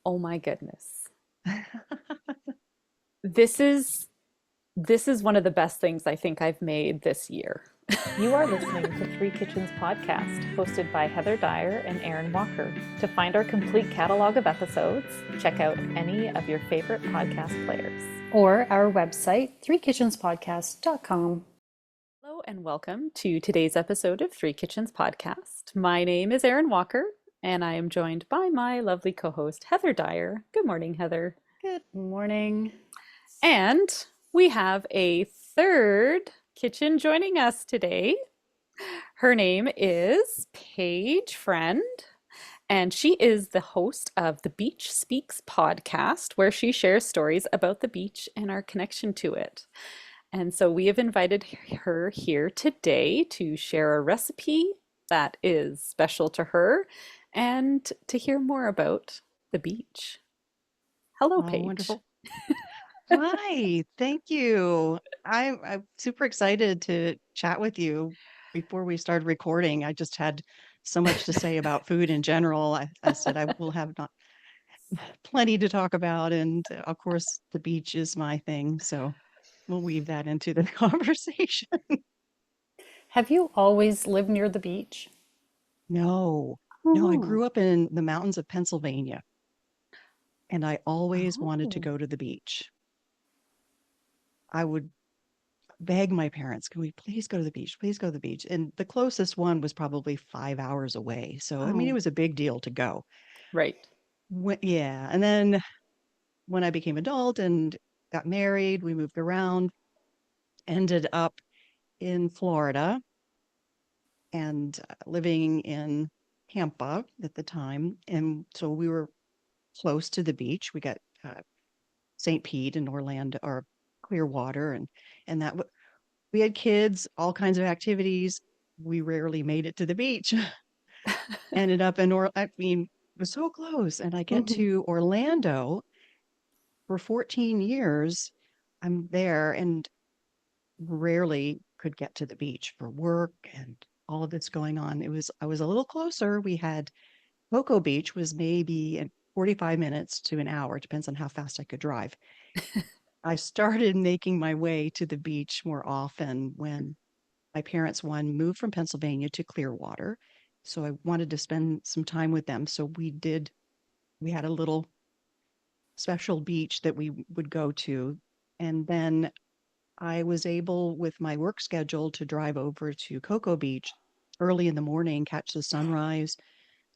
Oh my goodness. This is this is one of the best things I think I've made this year. You are listening to Three Kitchens podcast, hosted by Heather Dyer and Erin Walker. To find our complete catalog of episodes, check out any of your favorite podcast players. Or our website, threekitchenspodcast.com. Hello and welcome to today's episode of Three Kitchens podcast. My name is Erin Walker, and I am joined by my lovely co-host Heather Dyer. Good morning, Heather. Good morning. And we have a third kitchen joining us today. Her name is Paige Friend, and she is the host of the Beach Speaks podcast, where she shares stories about the beach and our connection to it. And so we have invited her here today to share a recipe that is special to her and to hear more about the beach. Hello, Oh, Paige. wonderful. Hi, thank you. I'm super excited to chat with you. Before we started recording, I just had so much to say about food in general. I said I will have not plenty to talk about, and of course, the beach is my thing, so we'll weave that into the conversation. Have you always lived near the beach? No, no, I Oh, grew up in the mountains of Pennsylvania, and I always wanted to Oh, go to the beach. I would beg my parents, "Can we please go to the beach? Please go to the beach." And the closest one was probably 5 hours away. So, I mean, it oh, was a big deal to go. right. Yeah. And then when I became adult and got married, we moved around, ended up in Florida and living in Tampa at the time. And so we were close to the beach. We got St. Pete and Orlando or Clearwater and that we had kids, all kinds of activities. We rarely made it to the beach. Ended up in I mean, it was so close. And I get mhm. to Orlando for 14 years. I'm there and rarely could get to the beach for work and all of this going on. I was a little closer. We had Cocoa Beach was maybe in 45 minutes to an hour, depends on how fast I could drive. I started making my way to the beach more often when my parents, one, moved from Pennsylvania to Clearwater. So I wanted to spend some time with them. So we had a little special beach that we would go to. And then I was able, with my work schedule, to drive over to Cocoa Beach early in the morning, catch the sunrise,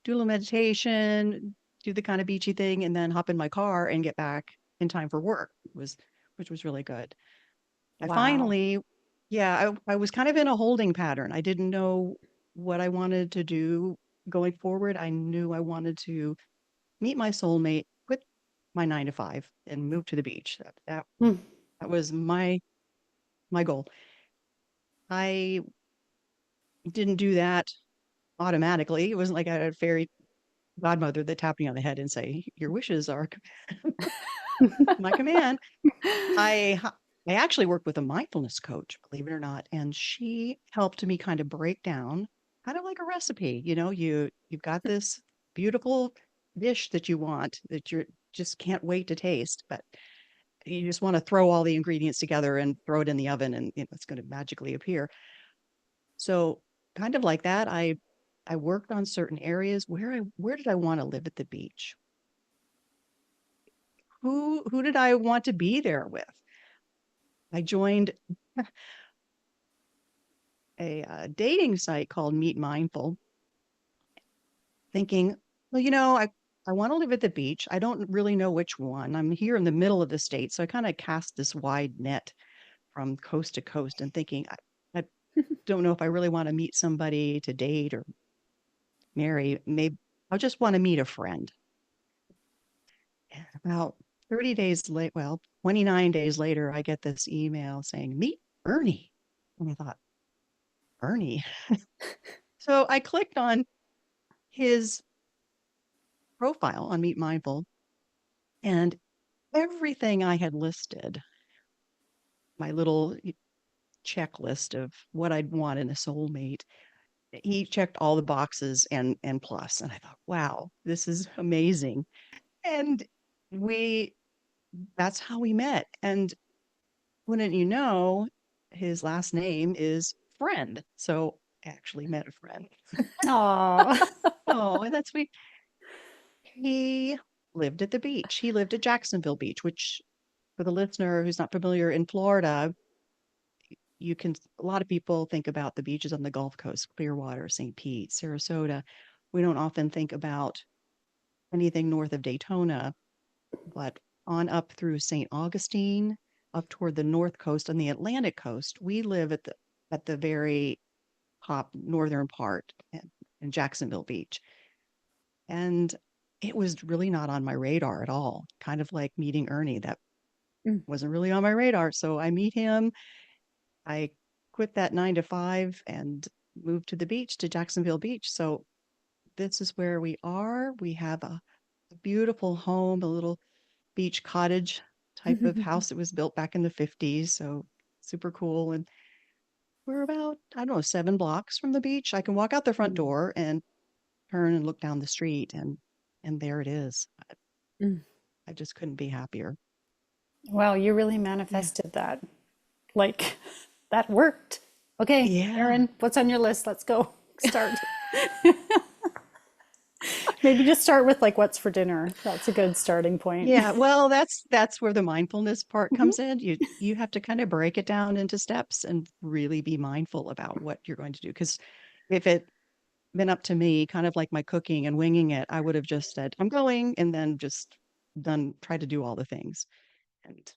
do a little meditation, do the kind of beachy thing, and then hop in my car and get back in time for work. Which was really good. I Wow. finally, yeah, I was kind of in a holding pattern. I didn't know what I wanted to do going forward. I knew I wanted to meet my soulmate, quit my 9 to 5, and move to the beach. Mm. That was my goal. I didn't do that automatically. It wasn't like I had a fairy godmother that tapped me on the head and say, "Your wishes are my command." I I actually worked with a mindfulness coach, believe it or not, and she helped me kind of break down kind of like a recipe. You've got this beautiful dish that you want that you just can't wait to taste, but you just want to throw all the ingredients together and throw it in the oven and it's going to magically appear. So kind of like that, I worked on certain areas where did I want to live at the beach? Who did I want to be there with? I joined a dating site called Meet Mindful, thinking, well, I want to live at the beach. I don't really know which one. I'm here in the middle of the state, so I kind of cast this wide net from coast to coast, and thinking, I don't know if I really want to meet somebody to date or marry. Maybe I'll just want to meet a friend. And about 30 days late, well, 29 days later, I get this email saying, meet Ernie. And I thought, Ernie. So I clicked on his profile on Meet Mindful, and everything I had listed, my little checklist of what I'd want in a soulmate, he checked all the boxes and plus. And I thought, wow, this is amazing. And we that's how we met. And wouldn't you know, his last name is Friend. So I actually met a friend. Oh, Oh, and that's we he lived at the beach. He lived at Jacksonville Beach, which for the listener who's not familiar in Florida, you can a lot of people think about the beaches on the Gulf Coast, Clearwater, St. Pete, Sarasota. We don't often think about anything north of Daytona, but on up through St. Augustine, up toward the north coast on the Atlantic coast, we live at the very top northern part in Jacksonville Beach. And it was really not on my radar at all. Kind of like meeting Ernie, that Mm. wasn't really on my radar. So I meet him. I quit that 9 to 5 and moved to the beach, to Jacksonville Beach. So this is where we are. We have a beautiful home, a little beach cottage type of house that was built back in the 50s. So super cool. And we're about, I don't know, 7 blocks from the beach. I can walk out the front Mm. door and turn and look down the street and there it is. Mm. I just couldn't be happier. well, you really Yeah. manifested that. Like, that worked. Okay, Yeah. Erin, what's on your list? Let's go. Start. Maybe just start with like what's for dinner. That's a good starting point. Yeah, well, that's where the mindfulness part Mhm. comes in. You have to kind of break it down into steps and really be mindful about what you're going to do. Because if it been up to me, kind of like my cooking and winging it, I would have just said, I'm going, and then just done try to do all the things. And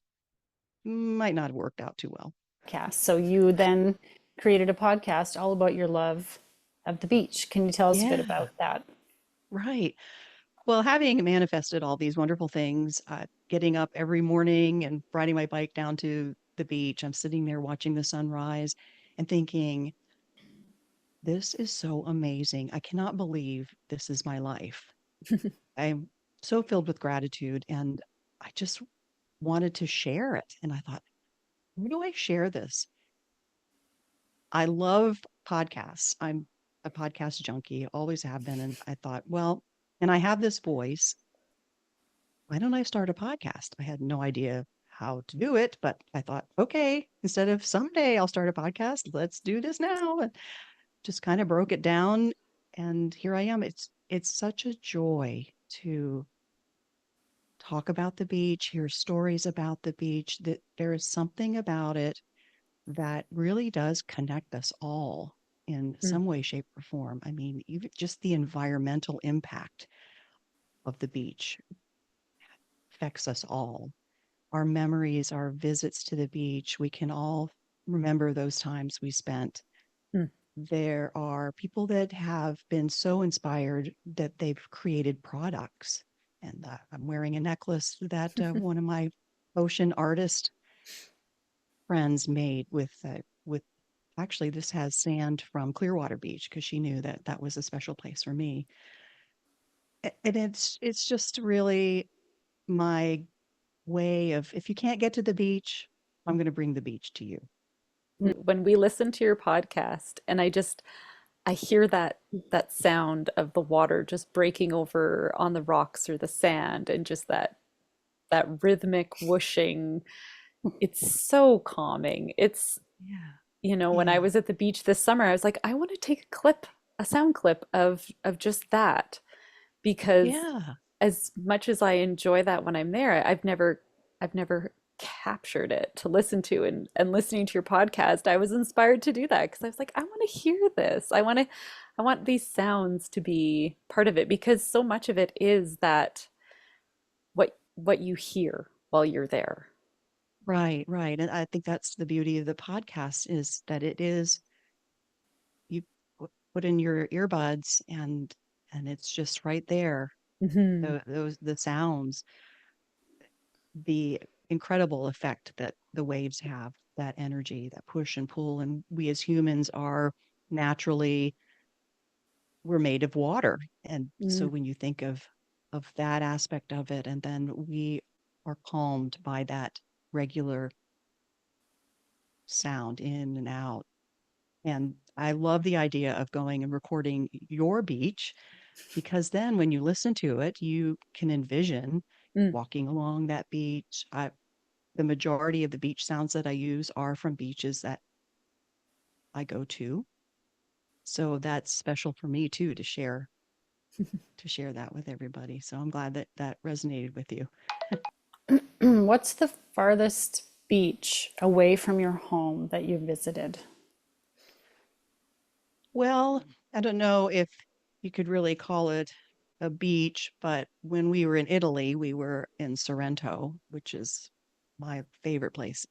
might not have worked out too well. Podcast. So you then created a podcast all about your love of the beach. Can you tell us a bit Yeah, about that? right. Well, having manifested all these wonderful things, getting up every morning and riding my bike down to the beach, I'm sitting there watching the sunrise and thinking, this is so amazing. I cannot believe this is my life. I'm so filled with gratitude and I just wanted to share it. And I thought, how do I share this? I love podcasts. I'm a podcast junkie, always have been. And I thought, well, and I have this voice. Why don't I start a podcast? I had no idea how to do it, but I thought, okay, instead of someday I'll start a podcast, let's do this now. And just kind of broke it down. And here I am. It's such a joy to talk about the beach, hear stories about the beach, that there is something about it that really does connect us all in Mm. some way, shape, or form. I mean, even just the environmental impact of the beach affects us all. Our memories, our visits to the beach, we can all remember those times we spent. Mm. There are people that have been so inspired that they've created products. And I'm wearing a necklace that one of my ocean artist friends made with actually this has sand from Clearwater Beach because she knew that that was a special place for me. And it's just really my way of if you can't get to the beach, I'm going to bring the beach to you. When we listen to your podcast and I hear that sound of the water just breaking over on the rocks or the sand and just that rhythmic whooshing, it's so calming. It's, Yeah. when I Yeah. was at the beach this summer, I was like, I want to take a sound clip of just that because Yeah. as much as I enjoy that when I'm there, I've never captured it to listen to, and listening to your podcast, I was inspired to do that because I was like, I want to hear this. I want these sounds to be part of it because so much of it is that what you hear while you're there. Right, right. And I think that's the beauty of the podcast is that it is you put in your earbuds and it's just right there. Hmm. Those the sounds, the incredible effect that the waves have, that energy, that push and pull. And we as humans are naturally we're made of water. And so Mm. when you think of that aspect of it, and then we are calmed by that regular sound in and out. And I love the idea of going and recording your beach. because then when you listen to it, you can envision Mm. walking along that beach. The majority of the beach sounds that I use are from beaches that I go to. So that's special for me too to share that with everybody. So I'm glad that that resonated with you. What's the farthest beach away from your home that you visited? Well, I don't know if you could really call it a beach, but when we were in Italy, we were in Sorrento, which is my favorite place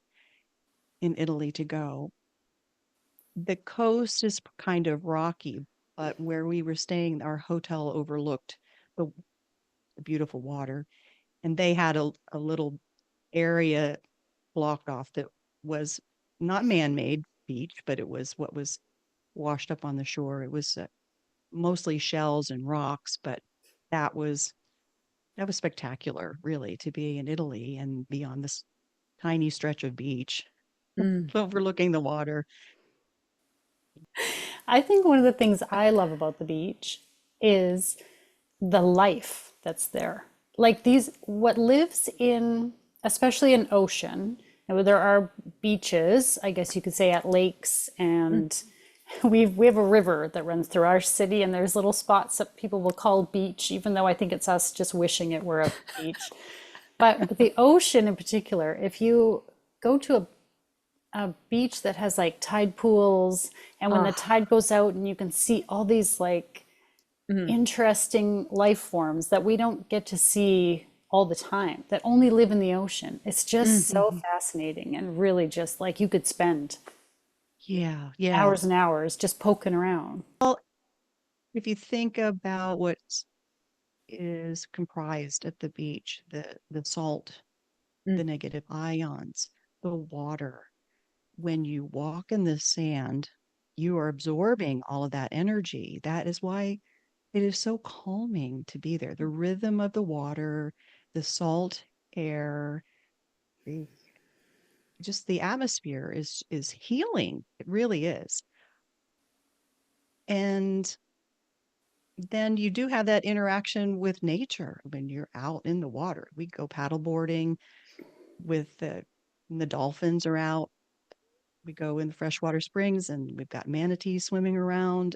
in Italy to go. The coast is kind of rocky, but where we were staying, our hotel overlooked the, the beautiful water, and they had a little area blocked off that was not man-made beach, but it was what was washed up on the shore. It was mostly shells and rocks, but that was that was spectacular, really, to be in Italy and be on this tiny stretch of beach Mm. overlooking the water. I think one of the things I love about the beach is the life that's there. Like these, what lives in, especially in ocean, and there are beaches, I guess you could say at lakes, Mm. and we have a river that runs through our city, and there's little spots that people will call beach, even though I think it's us just wishing it were a beach. But the ocean in particular, if you go to a beach that has like tide pools, and when the Ah. tide goes out and you can see all these like Mm. interesting life forms that we don't get to see all the time, that only live in the ocean. It's just Mm. so Mhm. fascinating and really just like you could spend Yeah, yeah. hours and hours just poking around. Well, if you think about what is comprised at the beach, the salt, Mm. the negative ions, the water, when you walk in the sand, you are absorbing all of that energy. That is why it is so calming to be there. The rhythm of the water, the salt air, the just the atmosphere is healing. It really is. And then you do have that interaction with nature when you're out in the water. We go paddleboarding with the dolphins are out. We go in the freshwater springs and we've got manatees swimming around.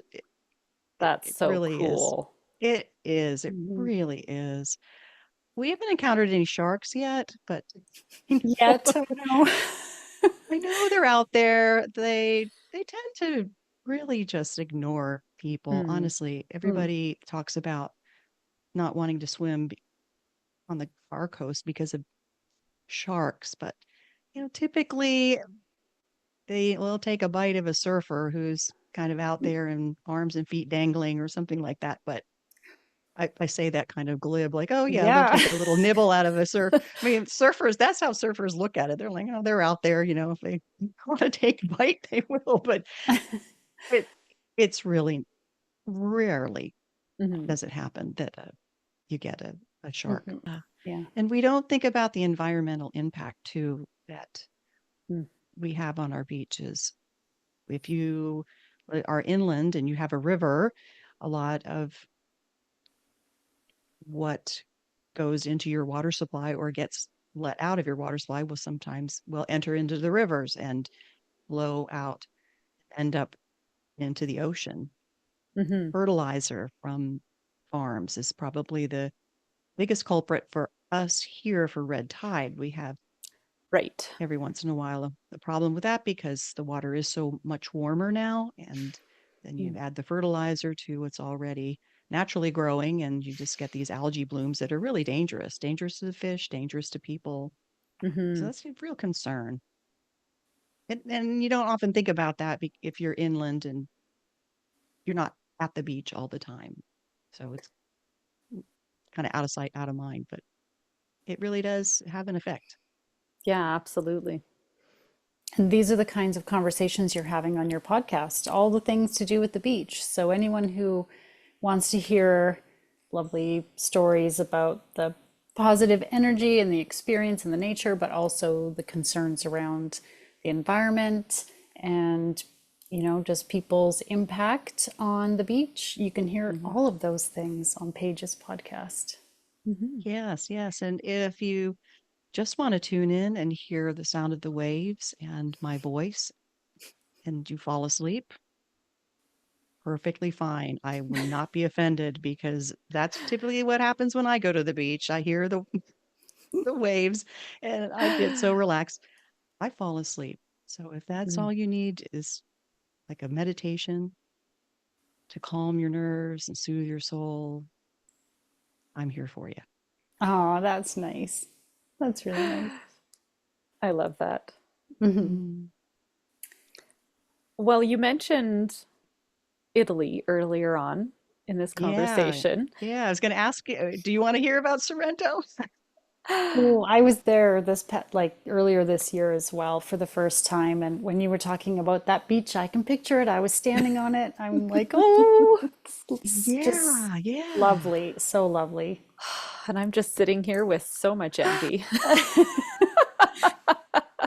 That's It so really is. cool. It is. It Mhm. really is. We haven't encountered any sharks yet, but you know, Yet, oh no. I know they're out there. They tend to really just ignore people. Mm. Honestly, Mm. everybody talks about not wanting to swim on the our coast because of sharks, but typically they will take a bite of a surfer who's kind of out there and arms and feet dangling or something like that. But I say that kind of glib, like, oh yeah, they'll Yeah. take a little nibble out of a surf. I mean, surfers, that's how surfers look at it. They're like, oh, they're out there, if they want to take a bite, they will. But it it's really rarely Mhm. does it happen that you get a shark. Mhm. Yeah. And we don't think about the environmental impact too that Mm. we have on our beaches. If you are inland and you have a river, a lot of what goes into your water supply or gets let out of your water supply will enter into the rivers and flow out, end up into the ocean. Mhm. Fertilizer from farms is probably the biggest culprit for us here for red tide. We have Right. every once in a while a problem with that because the water is so much warmer now. And then you Mm. add the fertilizer to what's already naturally growing, and you just get these algae blooms that are really dangerous to the fish, dangerous to people. So Mhm. that's a real concern. And you don't often think about that if you're inland and you're not at the beach all the time. So it's kind of out of sight, out of mind, but it really does have an effect. Yeah, absolutely. And these are the kinds of conversations you're having on your podcast, all the things to do with the beach. So, anyone who wants to hear lovely stories about the positive energy and the experience and the nature, but also the concerns around the environment and, just people's impact on the beach. You can hear Mhm. all of those things on Paige's podcast. Mhm. Yes, yes. And if you just want to tune in and hear the sound of the waves and my voice and you fall asleep, perfectly fine. I will not be offended because that's typically what happens when I go to the beach. I hear the the waves and I get so relaxed. I fall asleep. So if that's Mm. all you need is like a meditation to calm your nerves and soothe your soul, I'm here for you. Oh, that's nice. That's really nice. I love that. Mhm. Mm. Well, you mentioned Italy earlier on in this Yeah. conversation. Yeah. I was going to ask you, do you want to hear about Sorrento? Oh, I was there like earlier this year as well for the first time. And when you were talking about that beach, I can picture it. I was standing on it. I'm like, oh, it's just Yeah. Yeah. lovely. So lovely. And I'm just sitting here with so much envy.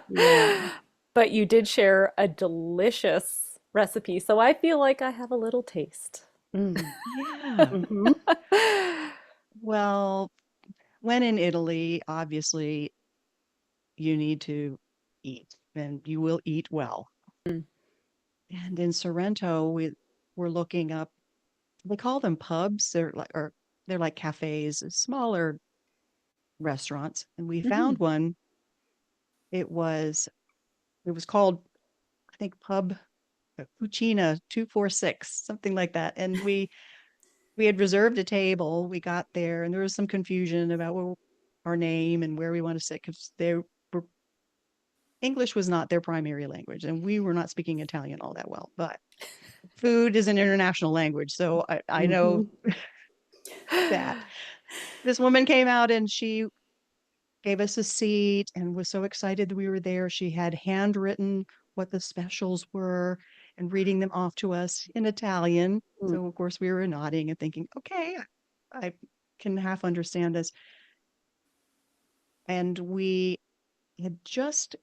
Yeah. But you did share a delicious recipe, so I feel like I have a little taste. Mm. Yeah. Hmm. Well, when in Italy, obviously, you need to eat and you will eat well. Mm. And in Sorrento, we're looking up, they call them pubs. They're like cafes, smaller restaurants. And we found Mhm. one. It was it was called, I think, Pub Cucina 246, something like that. And we had reserved a table. We got there and there was some confusion about our name and where we want to sit because they were English was not their primary language, and we were not speaking Italian all that well. But food is an international language, so I know Hmm. that. This woman came out and she gave us a seat and was so excited that we were there. She had handwritten what the specials were and reading them off to us in Italian. So of course we were nodding and thinking, okay, I can half understand this. And we had just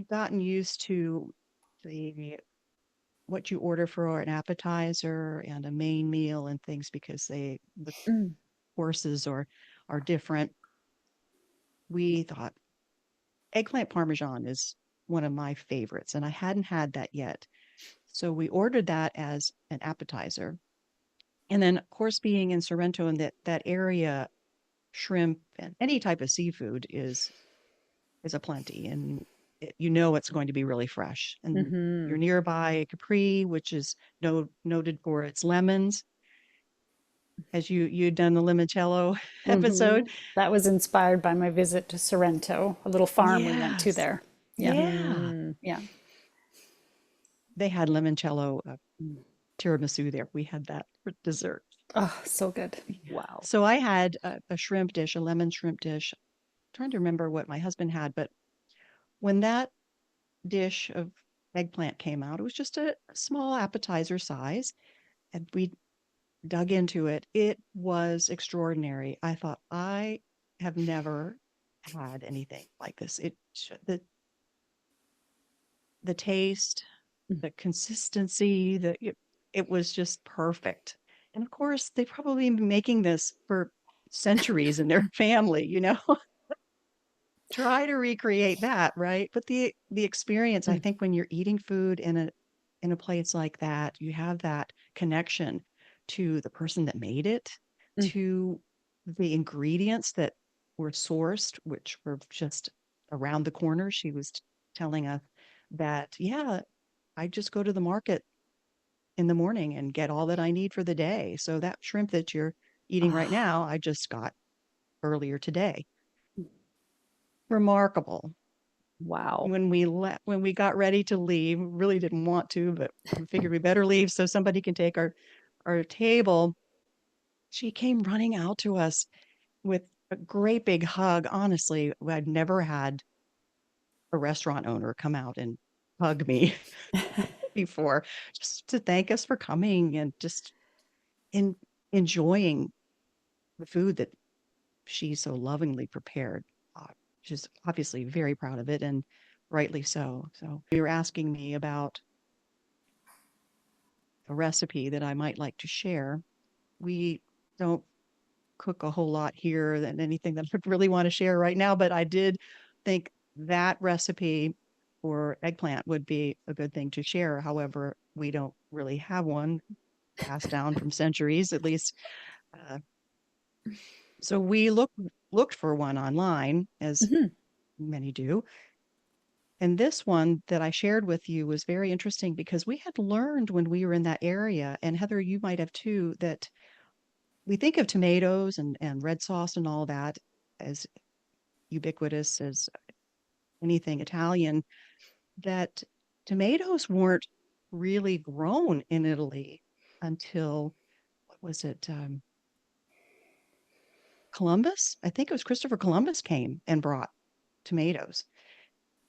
gotten used to the what you order for an appetizer and a main meal and things because the Mm. courses are different. We thought eggplant parmesan is one of my favorites, and I hadn't had that yet. So we ordered that as an appetizer. And then, of course, being in Sorrento and that area, shrimp and any type of seafood is a plenty, and you know it's going to be really fresh. And you're Mhm. nearby Capri, which is noted for its lemons, as you'd done the limoncello Hmm. episode. That was inspired by my visit to Sorrento, a little farm we went to Yes, there. Yeah. yeah, Mhm. Yeah. they had limoncello tiramisu there. We had that for dessert. Oh, so good. Yeah. Wow. So I had a shrimp dish, a lemon shrimp dish. Trying to remember what my husband had, but when that dish of eggplant came out, it was just a small appetizer size, and we dug into it. It was extraordinary. I thought I have never had anything like this. The taste, Mm. the consistency, it was just perfect. And of course, they probably been making this for centuries in their family, try to recreate that, right? But the experience, I Mm. think when you're eating food in a place like that, you have that connection to the person that made it, Mm. to the ingredients that were sourced, which were just around the corner. She was telling us that, yeah, I just go to the market in the morning and get all that I need for the day. So that shrimp that you're eating right Ah, now, I just got earlier today. Remarkable. wow. When we got ready to leave, really didn't want to, but we figured we better leave so somebody can take our table. She came running out to us with a great big hug. Honestly, I'd never had a restaurant owner come out and hug me before, just to thank us for coming and just in enjoying the food that she so lovingly prepared. Uh, she's obviously very proud of it and rightly so. So you were asking me about a recipe that I might like to share. We don't cook a whole lot here than anything that I really want to share right now, but I did think that recipe for eggplant would be a good thing to share. However, we don't really have one passed down from centuries, at least. Uh, so we looked for one online, as Hmm. many do. And this one that I shared with you was very interesting because we had learned when we were in that area, and Heather, you might have too, that we think of tomatoes and red sauce and all that as ubiquitous as anything Italian, that tomatoes weren't really grown in Italy until, what was it, Columbus? I think it was Christopher Columbus came and brought tomatoes.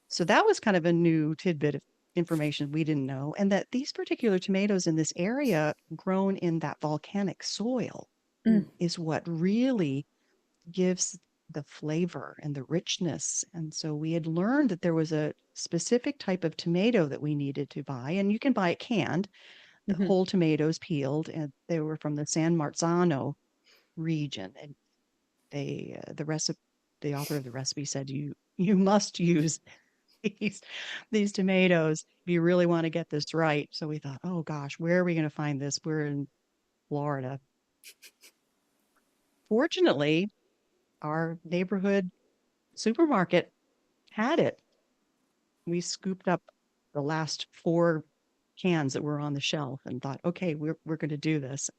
So that was kind of a new tidbit of information we didn't know. And that these particular tomatoes in this area grown in that volcanic soil Mm. is what really gives the flavor and the richness. And so we had learned that there was a specific type of tomato that we needed to buy, and you can buy it canned, the Hmm. whole tomatoes peeled, and they were from the San Marzano region. And the recipe, the author of the recipe said you must use these these tomatoes if you really want to get this right. So we thought, oh gosh, where are we going to find this? We're in Florida. Fortunately, our neighborhood supermarket had it. We scooped up the last 4 cans that were on the shelf and thought, okay, we're going to do this.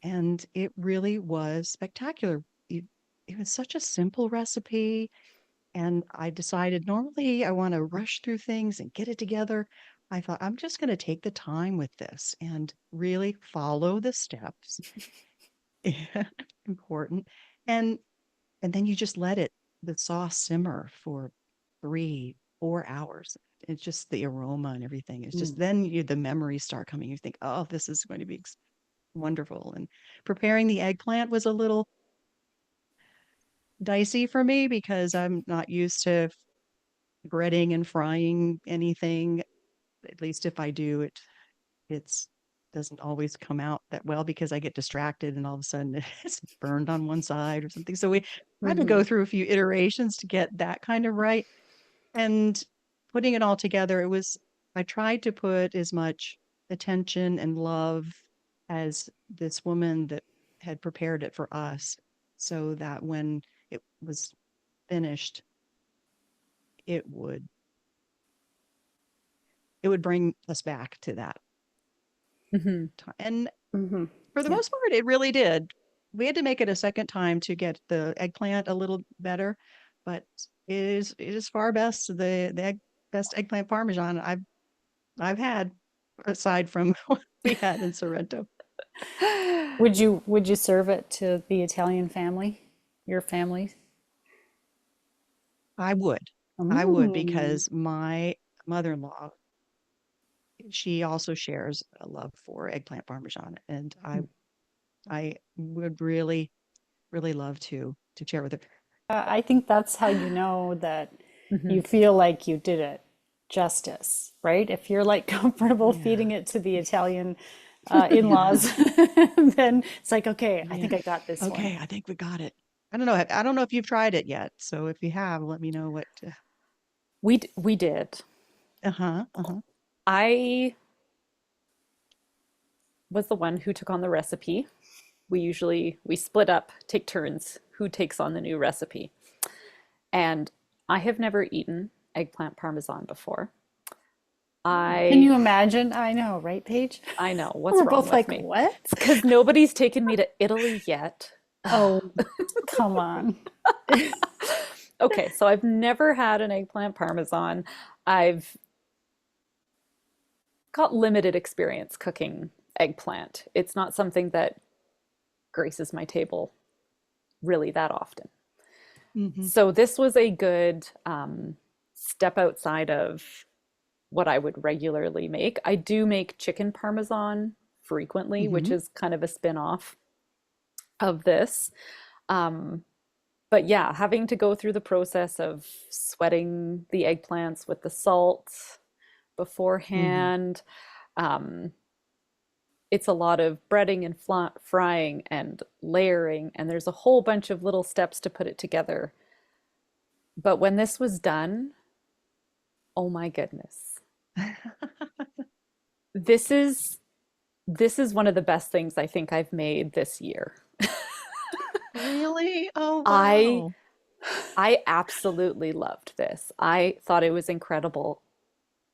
And it really was spectacular. It was such a simple recipe. And I decided normally I want to rush through things and get it together. I thought I'm just going to take the time with this and really follow the steps. Important. And and then you just let the sauce simmer for 3, 4 hours. It's just the aroma and everything. It's Mm. just then the memories start coming. You think, oh, this is going to be wonderful. And preparing the eggplant was a little dicey for me because I'm not used to breading and frying anything. At least if I do, it's doesn't always come out that well because I get distracted and all of a sudden it's burned on one side or something. So we had to Hmm. go through a few iterations to get that kind of right. And putting it all together, I tried to put as much attention and love as this woman that had prepared it for us so that when it was finished, it would it would bring us back to that Hmm. time. And Hmm. for the Yeah. most part, it really did. We had to make it a second time to get the eggplant a little better, but it is far best best eggplant parmesan I've had aside from what we had in Sorrento. Would you serve it to the Italian family, your family? I would. I would Mm. because my mother-in-law, she also shares a love for eggplant parmesan, and I would really really love to share with her. I think that's how you know that Hmm. you feel like you did it justice, right? If you're like comfortable Yeah. feeding it to the Italian in-laws, Yeah. then it's like, okay, I Yeah. think I got this one. Okay, I think we got it. I don't know if you've tried it yet. So if you have, let me know what. We did. Uh-huh. Uh-huh. I was the one who took on the recipe. We split up, take turns who takes on the new recipe. And I have never eaten eggplant parmesan before. Can I you imagine? I know, right, Paige? I know what's We're wrong both with like, me. what? It's because nobody's taken me to Italy yet. Oh, come on. Okay, so I've never had an eggplant parmesan. I've got limited experience cooking eggplant. It's not something that graces my table really that often. Hmm. So this was a good step outside of what I would regularly make. I do make chicken parmesan frequently, which Hmm. is kind of a spin-off of this. Um, but yeah, having to go through the process of sweating the eggplants with the salt Hmm. beforehand, um, it's a lot of breading and frying and layering, and there's a whole bunch of little steps to put it together. But when this was done, oh my goodness. This is this is one of the best things I think I've made this year. Really? Oh, I wow. I absolutely loved this. I thought it was incredible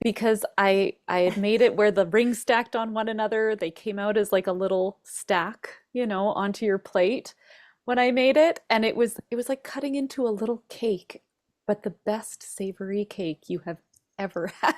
because I had made it where the rings stacked on one another. They came out as like a little stack, onto your plate when I made it, and it was like cutting into a little cake, but the best savory cake you have ever had.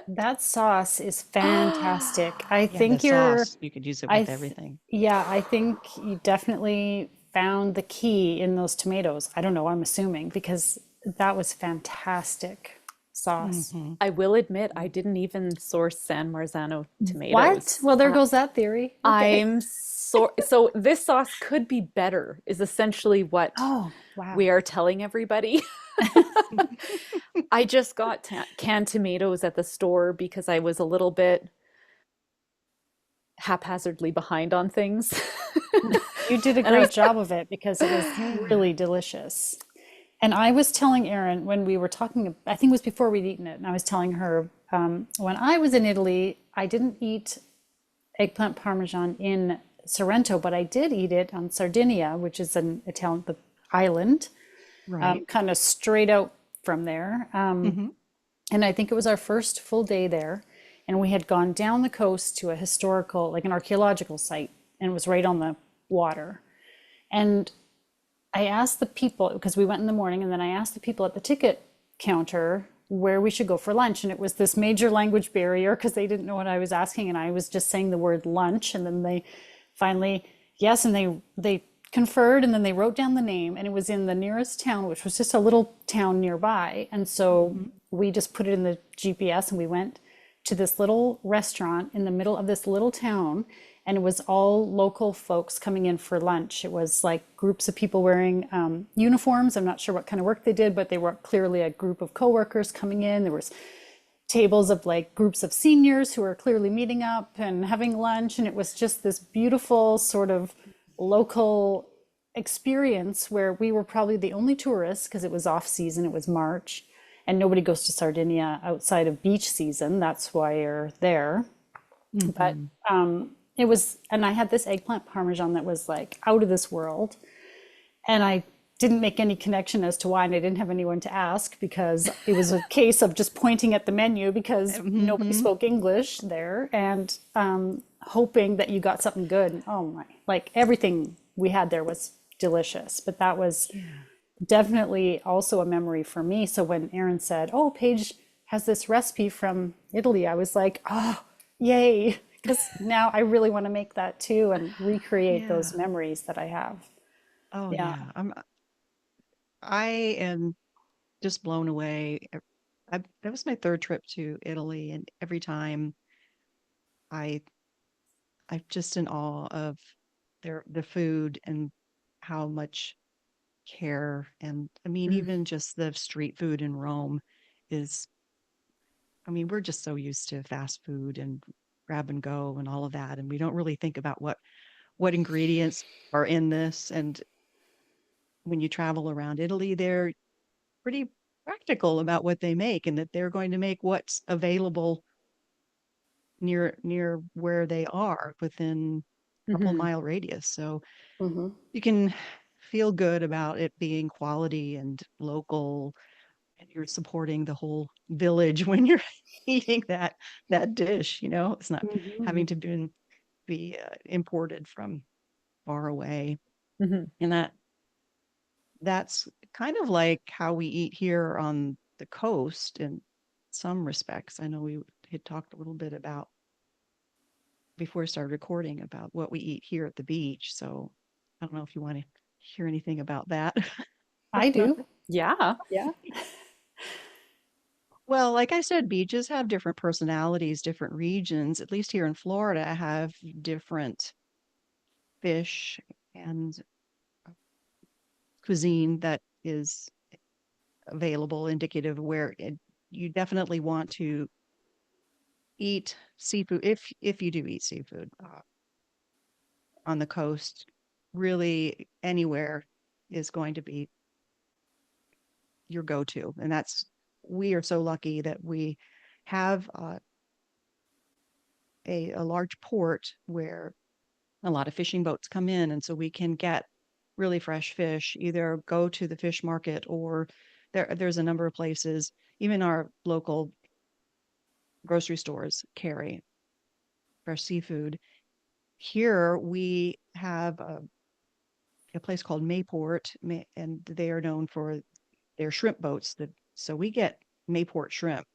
That sauce is fantastic. I Yeah, the think you're, sauce, you could use it I with th everything. yeah, I think you definitely found the key in those tomatoes. I don't know, I'm assuming because that was fantastic sauce. Hmm. I will admit I didn't even source San Marzano What? tomatoes. Well, there goes that theory. Okay. So this sauce could be better, is essentially what Oh, wow. we are telling everybody. I just got canned tomatoes at the store because I was a little bit haphazardly behind on things. You did a And I great was, job of it because it was Yeah. really delicious. And I was telling Erin when we were talking, I think it was before we'd eaten it, and I was telling her when I was in Italy, I didn't eat eggplant parmesan in Sorrento, but I did eat it on Sardinia, which is an Italian the island, Right. kind of straight out from there. Hmm. And I think it was our first full day there. And we had gone down the coast to a historical, like an archaeological site, and it was right on the water. And I asked the people, because we went in the morning, and then I asked the people at the ticket counter where we should go for lunch. And it was this major language barrier because they didn't know what I was asking. And I was just saying the word lunch. And then they finally, yes, and they conferred, and then they wrote down the name. And it was in the nearest town, which was just a little town nearby. And so Hmm. we just put it in the GPS and we went to this little restaurant in the middle of this little town, and it was all local folks coming in for lunch. It was like groups of people wearing uniforms. I'm not sure what kind of work they did, but they were clearly a group of coworkers coming in. There was tables of like groups of seniors who were clearly meeting up and having lunch, and it was just this beautiful sort of local experience where we were probably the only tourists because it was off season, it was March, and nobody goes to Sardinia outside of beach season. That's why you're there. But Hmm. it was, and I had this eggplant parmesan that was like out of this world. And I didn't make any connection as to why, and I didn't have anyone to ask because it was a case of just pointing at the menu because nobody Hmm. spoke English there, and hoping that you got something good. And oh my, like everything we had there was delicious, but that was Yeah. definitely also a memory for me. So when Erin said, "Oh, Paige has this recipe from Italy," I was like, "Oh, yay!" Because now I really want to make that too and recreate those Yeah. memories that I have. Oh, Yeah. yeah. I am just blown away. That was my third trip to Italy, and every time I I'm just in awe of the food and how much care. And I mean, Mm. even just the street food in Rome is, I mean, we're just so used to fast food and grab and go and all of that, and we don't really think about what ingredients are in this. And when you travel around Italy, they're pretty practical about what they make, and that they're going to make what's available near where they are within a couple Mhm, mile radius. So Hmm. you can feel good about it being quality and local, and you're supporting the whole village when you're eating that dish. It's not Hmm. having to be imported from far away. mhm. And that's kind of like how we eat here on the coast in some respects. I know we had talked a little bit about before we started recording about what we eat here at the beach. So I don't know if you want to hear anything about that. I do. Yeah. Yeah. Well, like I said, beaches have different personalities, different regions. At least here in Florida, have different fish and cuisine that is available, indicative of where you definitely want to eat seafood, if you do eat seafood on the coast, really anywhere is going to be your go-to. And that's we are so lucky that we have a large port where a lot of fishing boats come in, and so we can get really fresh fish. Either go to the fish market, or there's a number of places. Even our local grocery stores carry fresh seafood. Here we have a place called Mayport, and they are known for their shrimp boats. So we get Mayport shrimp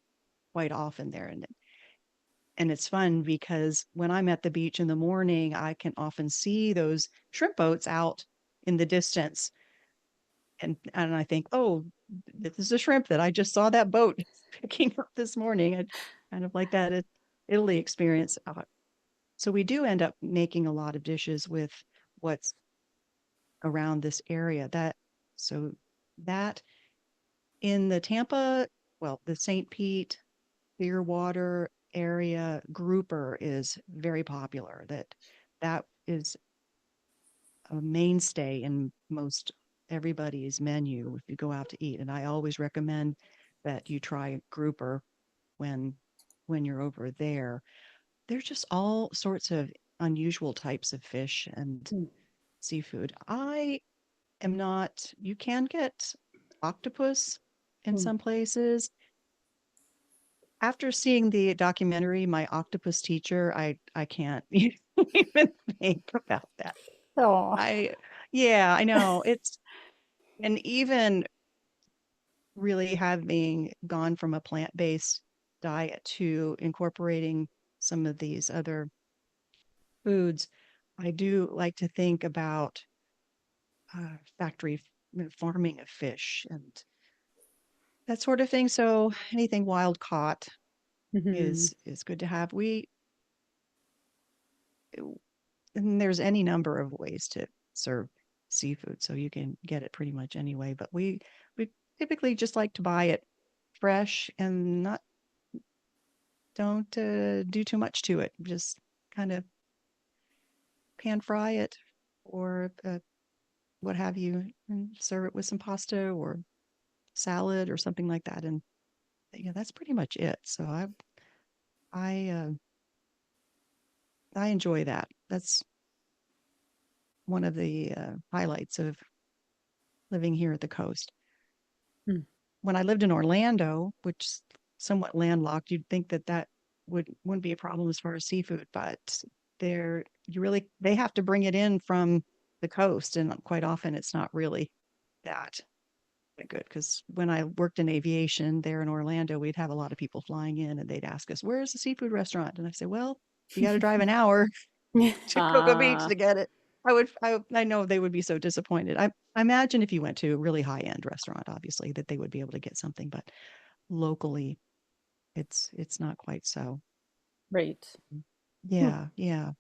quite often there, and it's fun because when I'm at the beach in the morning, I can often see those shrimp boats out in the distance, and I think, oh, this is a shrimp that I just saw that boat picking up this morning. And kind of like that Italy experience. So we do end up making a lot of dishes with what's around this area. So that in the Tampa, well, the St. Pete, Clearwater area, grouper is very popular. That is a mainstay in most everybody's menu if you go out to eat. And I always recommend that you try grouper when you're over there. There's just all sorts of unusual types of fish and Mm. seafood. I am not, you can get octopus in Mm. some places. After seeing the documentary, My Octopus Teacher, I can't even think about that. Oh. I Yeah, I know. And even really having gone from a plant-based diet to incorporating some of these other foods, I do like to think about factory farming of fish and that sort of thing. So anything wild caught Hmm. is good to have. We And there's any number of ways to serve seafood, so you can get it pretty much anyway. But we typically just like to buy it fresh and not don't do too much to it. Just kind of pan fry it or what have you, and serve it with some pasta or salad or something like that. And yeah, that's pretty much it. So I uh, I enjoy that. That's one of the highlights of living here at the coast. When I lived in Orlando, which is somewhat landlocked, you'd think that wouldn't be a problem as far as seafood, but they have to bring it in from the coast, and quite often it's not really that good. Because when I worked in aviation there in Orlando, we'd have a lot of people flying in, and they'd ask us, "Where's the seafood restaurant?" And I say, "Well, you got to drive an hour to Cocoa Beach Ah, to get it." I know they would be so disappointed. I imagine if you went to a really high end restaurant, obviously, that they would be able to get something, but locally, it's not quite so. right. Hmm. Yeah, yeah.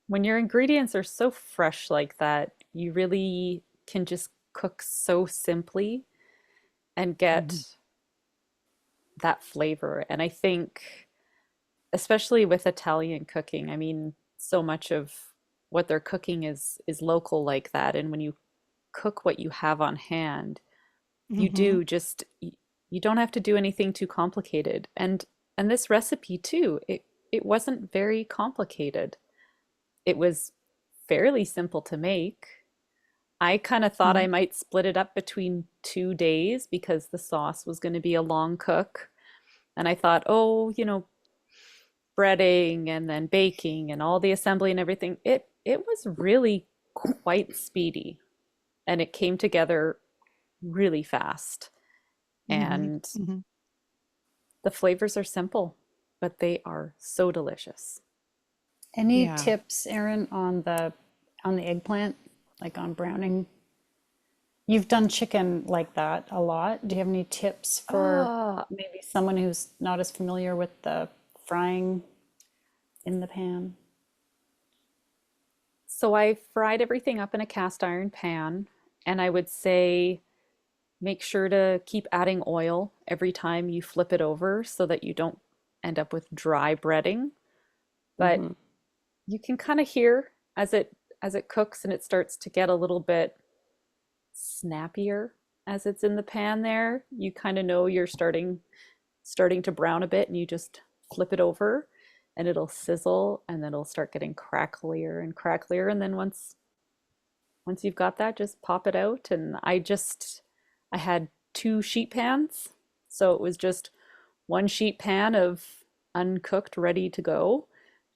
When your ingredients are so fresh like that, you really can just cook so simply and Mhm, get that flavor. And I think, especially with Italian cooking, I mean, so much of what they're cooking is local like that. And when you cook what you have on hand, you mhm, do just you don't have to do anything too complicated. And this recipe too, it wasn't very complicated. It was fairly simple to make. I kind of thought I mhm, might split it up between 2 days because the sauce was going to be a long cook. And I thought, oh, breading and then baking and all the assembly and everything. It was really quite speedy and it came together really fast. mhm, And mhm. the flavors are simple, but they are so delicious. Any Yeah. tips, Erin, on the eggplant, like on browning? You've done chicken like that a lot. Do you have any tips for Ah, maybe someone who's not as familiar with the frying in the pan? so I fried everything up in a cast iron pan, and I would say make sure to keep adding oil every time you flip it over so that you don't end up with dry breading. But Hmm. you can kind of hear as it cooks and it starts to get a little bit snappier as it's in the pan there. You kind of know you're starting to brown a bit and you just flip it over and it'll sizzle and then it'll start getting cracklier and cracklier and then once you've got that, just pop it out. And I had two sheet pans. So it was just one sheet pan of uncooked, ready to go.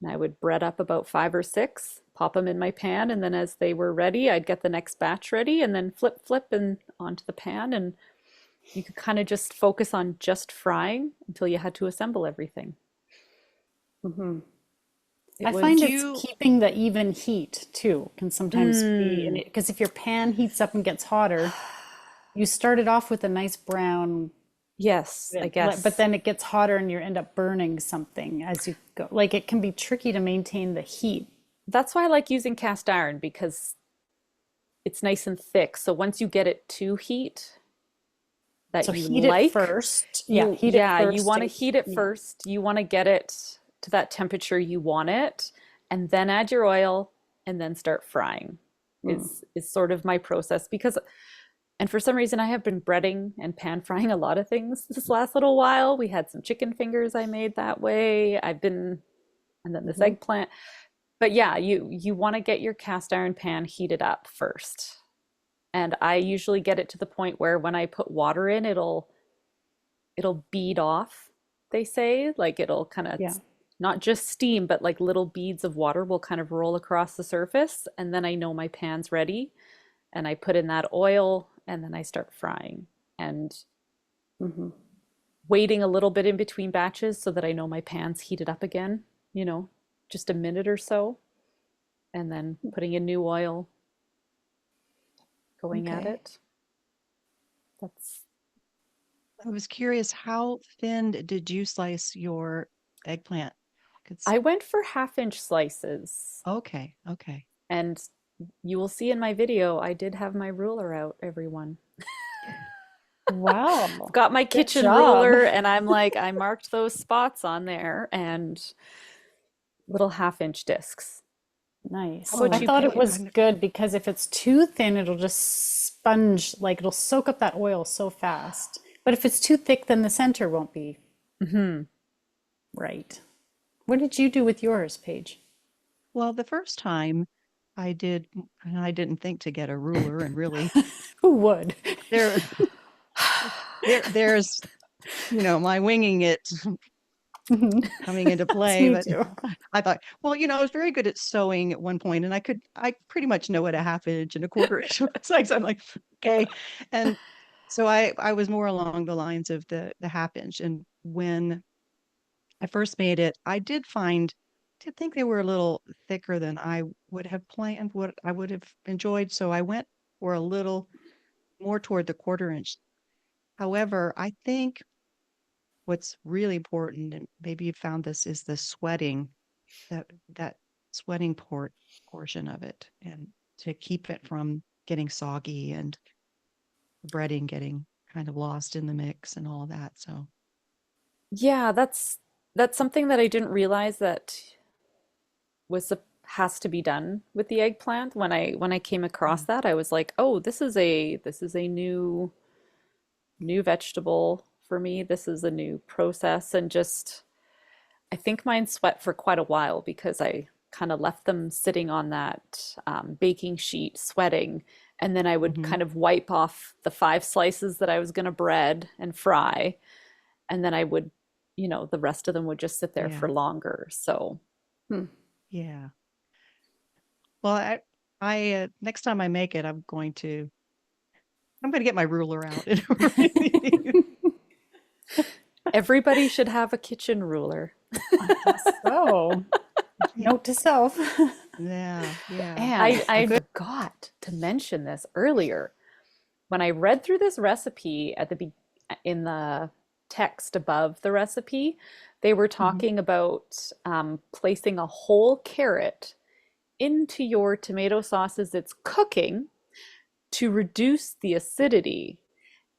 And I would bread up about five or six, pop them in my pan. And then as they were ready, I'd get the next batch ready and then flip, flip and onto the pan. And you could kind of just focus on just frying until you had to assemble everything. Hmm. It I was, find Do it's you, keeping the even heat too can sometimes be in mm, it because if your pan heats up and gets hotter, you started off with a nice brown, yes, I but guess. then it gets hotter and you end up burning something as you go. Like it can be tricky to maintain the heat. That's why I like using cast iron because it's nice and thick. So once you get it to heat that So you heat it like, first. Yeah, heat it you first want to to, heat it yeah. first. You want to get it to that temperature you want it, and then add your oil and then start frying. Mm. Is sort of my process because and for some reason I have been breading and pan frying a lot of things this last little while. We had some chicken fingers I made that way. And then this Hmm. eggplant. But yeah, you want to get your cast iron pan heated up first. And I usually get it to the point where when I put water in, it'll bead off, they say. Like it'll kind of Yeah. not just steam, but like little beads of water will kind of roll across the surface. And then I know my pan's ready. And I put in that oil and then I start frying. And Hmm. waiting a little bit in between batches so that I know my pan's heated up again, you know, just a minute or so. And then putting in new oil, going at Okay. it. That's I was curious, how thin did you slice your eggplant? It's I went for half-inch slices. okay, okay. And you will see in my video, I did have my ruler out, everyone. I've Wow. got my Good kitchen job. ruler and I'm like, I marked those spots on there and little half-inch discs. How Nice. I about Oh, you, thought it okay. Paige? was good because if it's too thin, it'll just sponge, like it'll soak up that oil so fast. But if it's too thick, then the center won't be Hmm. right. What did you do with yours, Paige? well, the first time I did, and I didn't think to get a ruler, and really, Who would? there, there's, my winging it coming into That's play. me But too. I thought, well, I was very good at sewing at one point, and I pretty much know what a half inch and a quarter inch looks like. So I'm like, okay. And so I was more along the lines of the half inch. And when I first made it, did think they were a little thicker than I would have planned, what I would have enjoyed. So I went for a little more toward the quarter inch. However, I think what's really important, and maybe you found this, is the sweating, that sweating portion of it, and to keep it from getting soggy and breading getting kind of lost in the mix and all of that. So, Yeah, that's something that I didn't realize that was has to be done with the eggplant. When I came across yeah. that, I was like, "Oh, this is a new vegetable for me. This is a new process." And just I think mine sweat for quite a while because I kind of left them sitting on that baking sheet sweating, and then I would Hmm. kind of wipe off the five slices that I was going to bread and fry, and then I would, the rest of them would just sit there for Yeah. longer. So Hmm. Yeah. Well, I next time I make it, I'm going to get my ruler out. everybody should have a kitchen ruler. I guess so. Yeah. Note to self. Yeah. Yeah. And A I good. forgot to mention this earlier. When I read through this recipe in the text above the recipe, they were Mhm. talking about placing a whole carrot into your tomato sauce as it's cooking to reduce the acidity.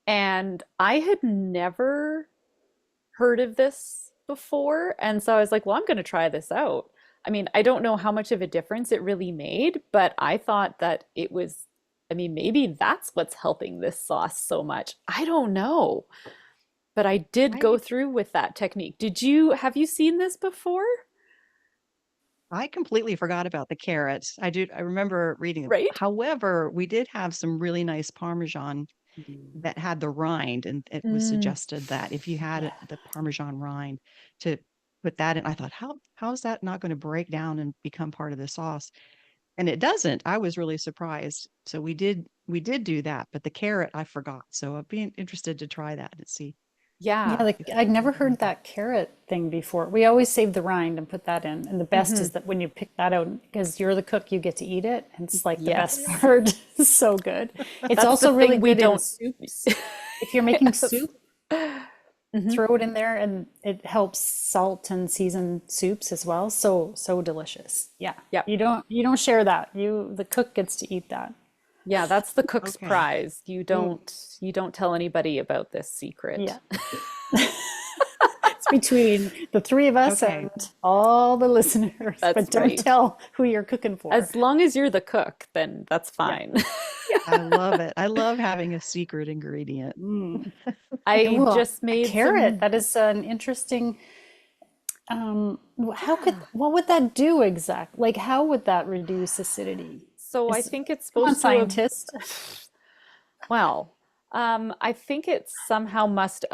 And I had never heard of this before. And so I was like, well, I'm going to try this out. I mean, I don't know how much of a difference it really made, but I thought that it was, I mean, maybe that's what's helping this sauce so much. I don't know. But I did go I through with that technique. Have you seen this before? I completely forgot about the carrots. I remember reading them. Right? However, we did have some really nice Parmesan that had the rind, and it was Mm, suggested that if you had yeah. the Parmesan rind to put that in. I thought, how is that not going to break down and become part of the sauce? And it doesn't. I was really surprised. So we did do that, but the carrot I forgot. So I'd be interested to try that and see Yeah, Yeah. like if I'd that never would heard make it. that carrot thing before. We always save the rind and put that in. And the best Hmm. is that when you pick that out, because you're the cook, you get to eat it. And it's like the best Yes. part. It's so good. It's That's the also really thing we good in don't. soups. If you're making Yes. soup, Hmm. throw it in there and it helps salt and season soups as well. So, so delicious. Yeah. Yep. You don't share that. The cook gets to eat that. Yeah, that's the cook's Okay. prize. Mm. You don't tell anybody about this secret. Yeah. It's between the three of us Okay. and all the listeners, That's but don't right. tell who you're cooking for. As long as you're the cook, then that's Yeah. fine. I love it. I love having a secret ingredient. Mm. I Well, just a made carrot, some, that is an interesting, what would that do exactly? Like, how would that reduce acidity? so I Is, think it's come on, supposed to, scientist. well, I think it somehow must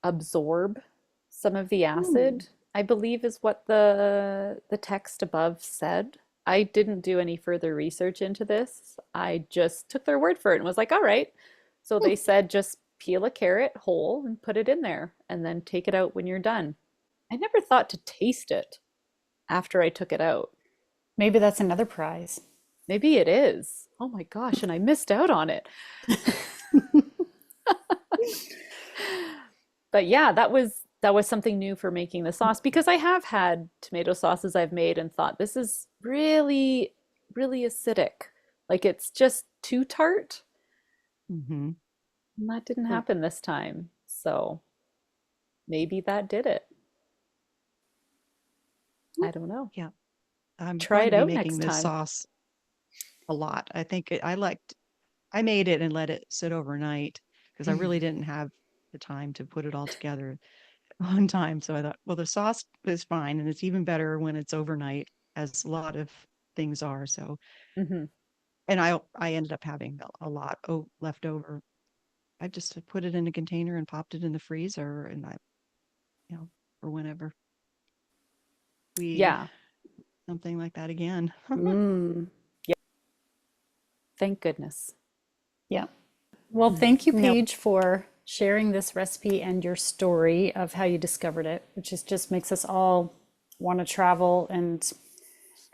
absorb some of the Hmm. acid, I believe is what the text above said. I didn't do any further research into this. I just took their word for it and was like, all right. So they said just peel a carrot whole and put it in there and then take it out when you're done. I never thought to taste it after I took it out. Maybe that's another prize. Maybe it is. Oh my gosh, and I missed out on it. But yeah, that was something new for making the sauce because I have had tomato sauces I've made and thought this is really, really acidic. Like it's just too tart. Hmm. And that didn't happen this time. So maybe that did it. I don't know. Yeah. I'm Try going it to be out making next this time. sauce a lot. I made it and let it sit overnight because I really didn't have the time to put it all together on time. So I thought, well, the sauce is fine and it's even better when it's overnight, as a lot of things are. So, Hmm. and I ended up having a lot left over. I just put it in a container and popped it in the freezer, and you know, for whenever we Yeah. something like that again. Mm. Yeah. Thank goodness. Yeah. Well, Mm. thank you, No, Paige, for sharing this recipe and your story of how you discovered it, which just makes us all want to travel and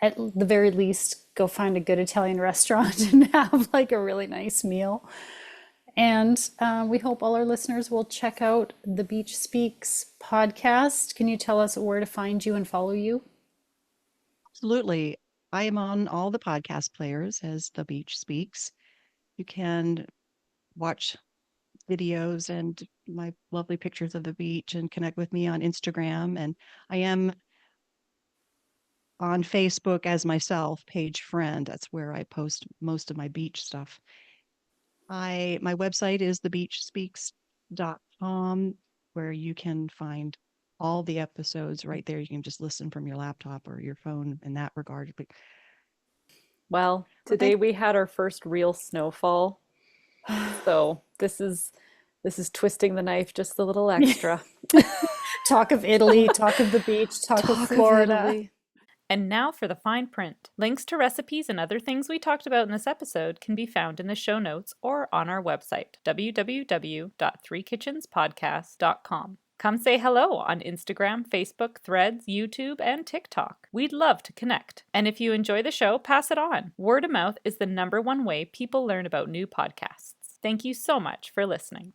at the very least go find a good Italian restaurant and have like a really nice meal. And we hope all our listeners will check out the Beach Speaks podcast. Can you tell us where to find you and follow you? absolutely. I am on all the podcast players as The Beach Speaks. You can watch videos and my lovely pictures of the beach and connect with me on Instagram. And I am on Facebook as myself, Paige Friend. That's where I post most of my beach stuff. My website is thebeachspeaks.com, where you can find all the episodes right there. You can just listen from your laptop or your phone in that regard. Well, Well, today we had our first real snowfall. So this is twisting the knife just a little extra. Talk of Italy, talk of the beach, talk of Talk of Florida. Italy. And now for the fine print. Links to recipes and other things we talked about in this episode can be found in the show notes or on our website, www.threekitchenspodcast.com. Come say hello on Instagram, Facebook, Threads, YouTube, and TikTok. We'd love to connect. And if you enjoy the show, pass it on. Word of mouth is the #1 way people learn about new podcasts. Thank you so much for listening.